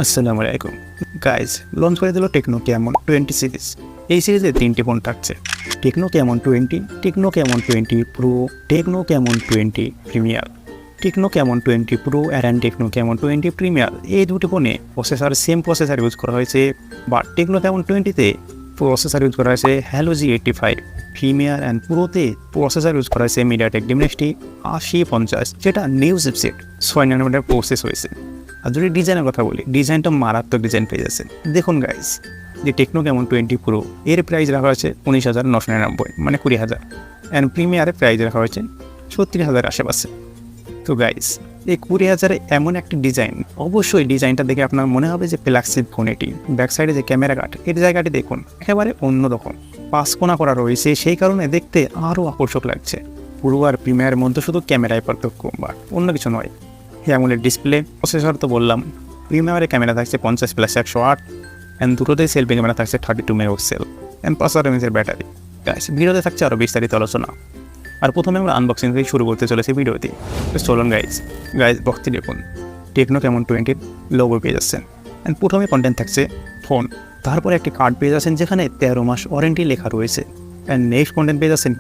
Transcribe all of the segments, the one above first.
আসসালামু আলাইকুম guys, launch করে দিল টেকনো ক্যামন 20 সিরিজ। এই সিরিজে 3টি ফোন থাকছে: Tecno Camon 20, Tecno Camon 20 pro, Tecno Camon 20 premier. Tecno Camon 20 pro and Tecno Camon 20 premier এই দুটি ফোনে সেম প্রসেসর ইউজ করা হয়েছে, বাট টেকনো ক্যামন 20তে প্রসেসর ইউজ করা হয়েছে হ্যালোজি 85, প্রিমিয়ার অ্যান্ড প্রোতে প্রসেসর ইউজ করা হয়েছে মিডিয়াটেক ডিমেনসিটি 8050, যেটা নিউ চিপসেট 6 ন্যানোমিটার প্রসেস হয়েছে। আর যদি ডিজাইনের কথা বলি, ডিজাইনটা মারাত্মক ডিজাইন পেয়ে যাচ্ছে। দেখুন গাইজ, যে টেকনো ক্যামন 20 প্রো এর প্রাইস রাখা হয়েছে 19,999, মানে 20,000, অ্যান্ড প্রিমিয়ারের প্রাইস রাখা হয়েছে 36,000 আশেপাশে। তো গাইজ, এই 20,000-এ এমন একটি ডিজাইন, অবশ্যই ডিজাইনটা দেখে আপনার মনে হবে যে ফ্ল্যাগশিপ ফোন এটি। ব্যাক সাইডে যে ক্যামেরা কাট, এর জায়গাটি দেখুন একেবারে অন্যরকম, পাঁচকোনা করা রয়েছে, সেই কারণে দেখতে আরও আকর্ষক লাগছে। পুরো আর প্রিমিয়ারের মধ্যে শুধু ক্যামেরায় পার্থক্য, বা অন্য কিছু নয়। অ্যামোলেড ডিসপ্লে, প্রসেসর তো বললাম। প্রিমিয়ারের ক্যামেরা থাকছে 50+108, অ্যান্ড দুটোতেই সেলফি ক্যামেরা থাকছে 32 megapixel, and 500 mAh battery. Guys, ভিডিওতে থাকছে আরও বিস্তারিত আলোচনা। আর প্রথমে আমরা আনবক্সিং থেকে শুরু করতে চলেছি ভিডিওতে। চলুন গাইজ, বক্সটি দেখুন। টেকনো ক্যামন 20 লোগো পেয়ে যাচ্ছেন, অ্যান্ড প্রথমে কন্টেন্ট থাকছে ফোন, তারপরে একটি কার্ড পেয়ে যাচ্ছেন যেখানে 13 মাস ওয়ারেন্টি লেখা রয়েছে, অ্যান্ড নেক্সট কন্টেন্ট পেয়ে যাচ্ছেন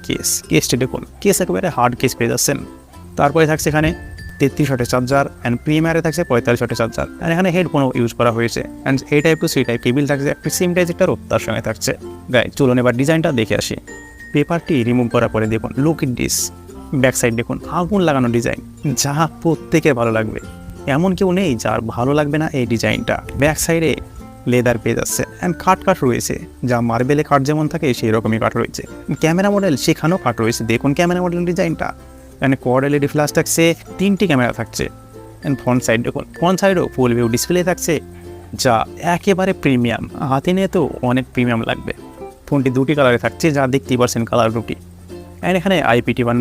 কেসটি দেখুন, কেস একেবারে হার্ড কেস পেয়ে যাচ্ছেন। তারপরে থাকছে এখানে 33 ওয়াটের চার্জার, অ্যান্ড প্রিমিয়ারে থাকছে 45 ওয়াটের চার্জার, অ্যান্ড এখানে হেডফোনও ইউজ করা হয়েছে, অ্যান্ড এই type to C type cable থাকছে, একটি সিম টাইপেরও তার সঙ্গে থাকছে। গাইজ, চলুন এবার ডিজাইনটা দেখে আসি। পেপারটি রিমুভ করার পরে দেখুন, look it this. Back side দেখুন, আগুন লাগানো ডিজাইন, যা প্রত্যেকের ভালো লাগবে। এমন কেউ নেই যার ভালো লাগবে না এই ডিজাইনটা। ব্যাক সাইডে লেদার পেয়ে যাচ্ছে, অ্যান্ড কাট রয়েছে, যা মার্বেলে কাট যেমন থাকে সেই রকমই কাট রয়েছে। ক্যামেরা মডেল সেখানেও কাট রয়েছে, দেখুন ক্যামেরা মডেল ডিজাইনটা। এখানে কোয়াড এলইডি ফ্ল্যাশ থাকছে, 3টি ক্যামেরা থাকছে, অ্যান্ড ফ্রন্ট সাইড দেখুন, ফ্রন্ট সাইডও ফুল ভিউ ডিসপ্লে থাকছে, যা একেবারে প্রিমিয়াম। হাতে নিয়ে তো অনেক প্রিমিয়াম লাগবে। ফোনটি 2টি কালারে থাকছে, যা দেখতেই পারছেন কালার দুটি, অ্যান্ড এখানে IP51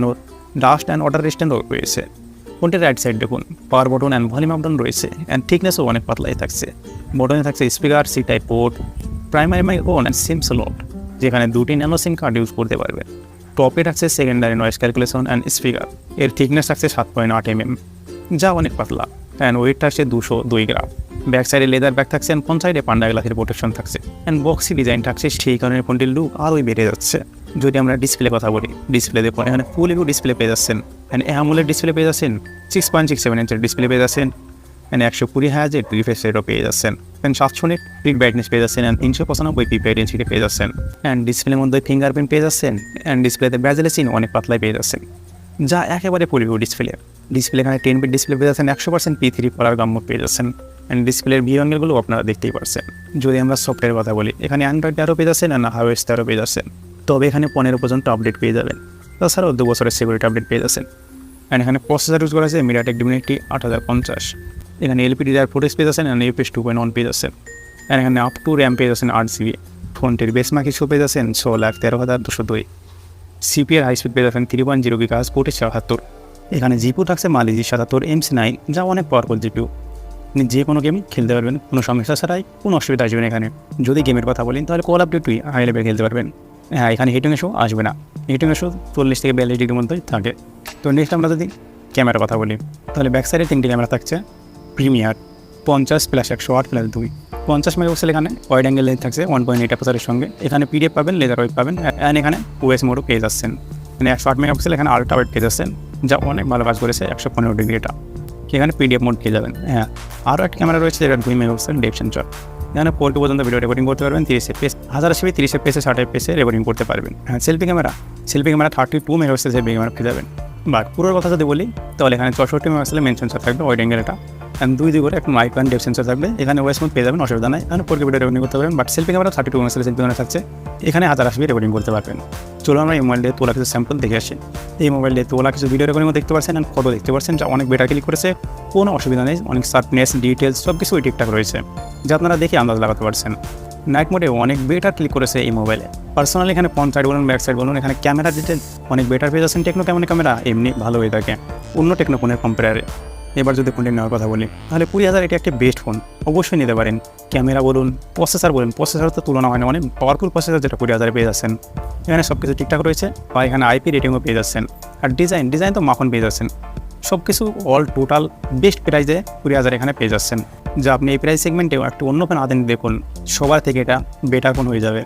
ডাস্ট অ্যান্ড ওয়াটার রেজিস্ট্যান্টও রয়েছে। ফোনটির রাইট সাইড দেখুন, power button and volume button রয়েছে, অ্যান্ড থিকনেসও অনেক পাতলাই থাকছে। বটনে থাকছে speaker, C type port, primary microphone and sim slot, যেখানে 2টি ন্যানো সিম কার্ড ইউজ করতে পারবে। টপে থাকছে secondary noise calculation and speaker, এর থিকনেস থাকছে 7.8 mm, যা অনেক পাতলা, অ্যান্ড ওয়েট থাকছে 202 গ্রাম। ব্যাক সাইডে লেদার ব্যাগ থাকছে, অ্যান্ড ফ্রন্ট সাইডে পান্ডা গ্লাসের প্রোটেকশন থাকছে, অ্যান্ড বক্সি ডিজাইন থাকছে, সেই কারণে ফোনটির লুক আরোই বেড়ে যাচ্ছে। যদি আমরা ডিসপ্লে কথা বলি, ডিসপ্লে দেখুন, এখানে ফুল ভিউ ডিসপ্লে পেয়ে যাচ্ছেন, অ্যান্ড অ্যামোলেড ডিসপ্লে পেয়ে যাচ্ছেন, 6.67 ইঞ্চের ডিসপ্লে পেয়ে যাচ্ছেন, অ্যান্ড 120 হার্জ রিফ্রেশ রেটও পেয়ে যাচ্ছেন, অ্যান্ড 700 নিট পিক ব্রাইটনেস পেয়ে যাচ্ছেন, অ্যান্ড 395 পিক ডেনসিটি পেয়ে যাচ্ছেন, অ্যান্ড ডিসপ্লের মধ্যে ফিঙ্গারপ্রিন্ট পেয়ে যাচ্ছেন, অ্যান্ড ডিসপ্লেতে ব্যাজেল সিন অনেক পাতলাই পেয়ে যাচ্ছেন, যা একেবারে ফুল ভিউ ডিসপ্লে। ডিসপ্লে এখানে 10 বিট ডিসপ্লে পেয়ে যাচ্ছেন, 100% P3 কালার গাম মোড পেয়ে যাচ্ছেন, অ্যান্ড ডিসপ্লের ভিউ অ্যাঙ্গেলগুলো আপনারা দেখতেই পারছেন। যদি আমরা সফটওয়্যার কথা বলি, এখানে অ্যান্ড্রয়েড 13 পেয়ে যাচ্ছেন, অ্যান্ড iOS 13 পেয়ে যাচ্ছেন, তবে এখানে 15 পর্যন্ত আপডেট পেয়ে যাবেন। তাছাড়াও 2 বছরের সিকিউরিটি আপডেট পেয়ে যাচ্ছেন, অ্যান্ড এখানে প্রসেসর ইউজ করা আছে মিডিয়াটেক ডিমেনসিটি 8050, এখানে LPDDR ফুটেজ পেয়ে যাচ্ছেন, অ্যান্ড UFS 2.1 পেয়ে যাচ্ছেন, অ্যান্ড এখানে আপ টু র্যাম পেয়ে যাচ্ছেন 8GB। ফোনটির বেসমার্ক ইস্যু পেয়ে যাচ্ছেন 6,13,202। CPR হাই স্পিড পেয়ে যাচ্ছেন 3.0 GHz 477। এখানে জিপু থাকছে মালিজি 77 MC9, যা অনেক পাওয়ারফুল জিপিউ। আপনি যে কোনো গেম খেলতে পারবেন, কোনো সমস্যা ছাড়াই, কোনো অসুবিধা আসবে না। এখানে যদি গেমের কথা বলেন, তাহলে call of duty high level খেলতে পারবেন। হ্যাঁ, এখানে হিটিং ইস্যু আসবে না, হিটিং ইস্যু 40 থেকে 42 ডিগ্রির মধ্যেই থাকে। তো নেক্সট আমরা যদি ক্যামেরার কথা বলি, তাহলে ব্যাক সাইডে 3টি ক্যামেরা থাকছে। প্রিমিয়ার 50+108+2, 50 মেগাপিক্সেল, এখানে ওয়াইড অ্যাঙ্গেল লেন্স থাকছে 1.8 অ্যাপারচারের সঙ্গে। এখানে PDF পাবেন, লেজার ওয়েভ পাবেন, অ্যান্ড এখানে OS মোডও পেয়ে যাচ্ছেন। মানে 108 মেগাপিক্সেল, এখানে আল্ট্রা ওয়াইড পেয়ে যাচ্ছেন, যা অনেক ভালো কাজ করেছে 115 ডিগ্রি। এটা এখানে PDF মোড পেয়ে যাবেন। হ্যাঁ, আরও একটা ক্যামেরা রয়েছে, যেটা 2 মেগাপিক্সেল ডেপথ সেন্সর। এখানে 4K পর্যন্ত ভিডিও রেকর্ডিং করতে পারবেন, 30 FPS, 1080p 30 FPS 60 FPS recording করতে পারবেন। হ্যাঁ, selfie camera 32 megapixel selfie camera পেয়ে যাবেন। বাট পুরোর কথা যদি বলি, তাহলে এখানে 64 মেগাপিক্সেলের মেন সেন্সর থাকবে, ওয়াইড অ্যাঙ্গেল এটা, অ্যান্ড 2 করে একটা মাইক্রো অ্যান্ড ডেপথ সেন্সর থাকবে। এখানে OS মোড পেয়ে যাবেন, অসুবিধা নাই। এখানে 4K ভিডিও রেকর্ডিং করতে পারবেন, বাট সেলফি ক্যামেরা 32 মেগাপিক্সেলের সেলফি ক্যামেরা থাকছে, এখানে 1080p রেকর্ডিং করতে পারবেন। চলো আমরা এই মোবাইল দিয়ে তোলা কিছু স্যাম্পল দেখে আসি। এই মোবাইল দিয়ে তোলা কিছু ভিডিও রেকর্ডিংও দেখতে পাচ্ছেন, অ্যান্ড ফটো দেখতে পাচ্ছেন, যা অনেক বেটার ক্লিক করেছে, কোনো অসুবিধা নেই। অনেক শার্পনেস, ডিটেলস সব কিছুই ঠিকঠাক রয়েছে, যা আপনারা দেখে আন্দাজ লাগাতে পারছেন। নাইট মোডে অনেক বেটার ক্লিক করেছে এই মোবাইলে। পার্সোনালি এখানে ফ্রন্ট সাইড বলুন, ব্যাক সাইড বলুন, এখানে ক্যামেরা ডিটেল অনেক বেটার পেয়ে যাচ্ছেন। টেকনো ক্যামন ক্যামেরা এমনি ভালো হয়ে থাকে অন্য টেকনো ফোনের কম্পেয়ারে। এবার যদি ফোনটি নেওয়ার কথা বলি, তাহলে 20,000 এটি একটা বেস্ট ফোন, অবশ্যই নিতে পারেন। ক্যামেরা বলুন, প্রসেসর বলুন, প্রসেসর তো তুলনা হয় না, অনেক পাওয়ারফুল প্রসেসর, যেটা 20,000 পেয়ে যাচ্ছেন। এখানে সব কিছু ঠিকঠাক রয়েছে, বা এখানে IP রেটিংও পেয়ে যাচ্ছেন। আর ডিজাইন তো মাখন পেয়ে যাচ্ছেন। সব কিছু অল টোটাল বেস্ট প্রাইসে 20,000 এখানে পেয়ে যাচ্ছেন। যা আপনি এই প্রাইস সেগমেন্টেও একটু অন্য ফোন হাতে নিয়ে দেখুন, সবার থেকে এটা বেটার ফোন হয়ে যাবে।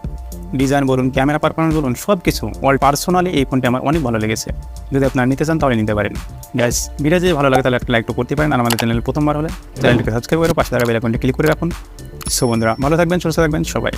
ডিজাইন বলুন, ক্যামেরা পারফরমেন্স বলুন, সব কিছু পার্সোনালি এই ফোনটি আমার অনেক ভালো লেগেছে। যদি আপনারা নিতে চান তাহলে নিতে পারেন। গাইস, ভিডিও যদি ভালো লাগে তাহলে একটা লাইক তো করতে পারেন, আর আমাদের চ্যানেল প্রথমবার হলে চ্যানেলটিকে সাবস্ক্রাইব করে পাশে থাকা বেল আইকনটি ক্লিক করে রাখুন। সো বন্ধুরা, ভালো থাকবেন, সুস্থ থাকবেন সবাই।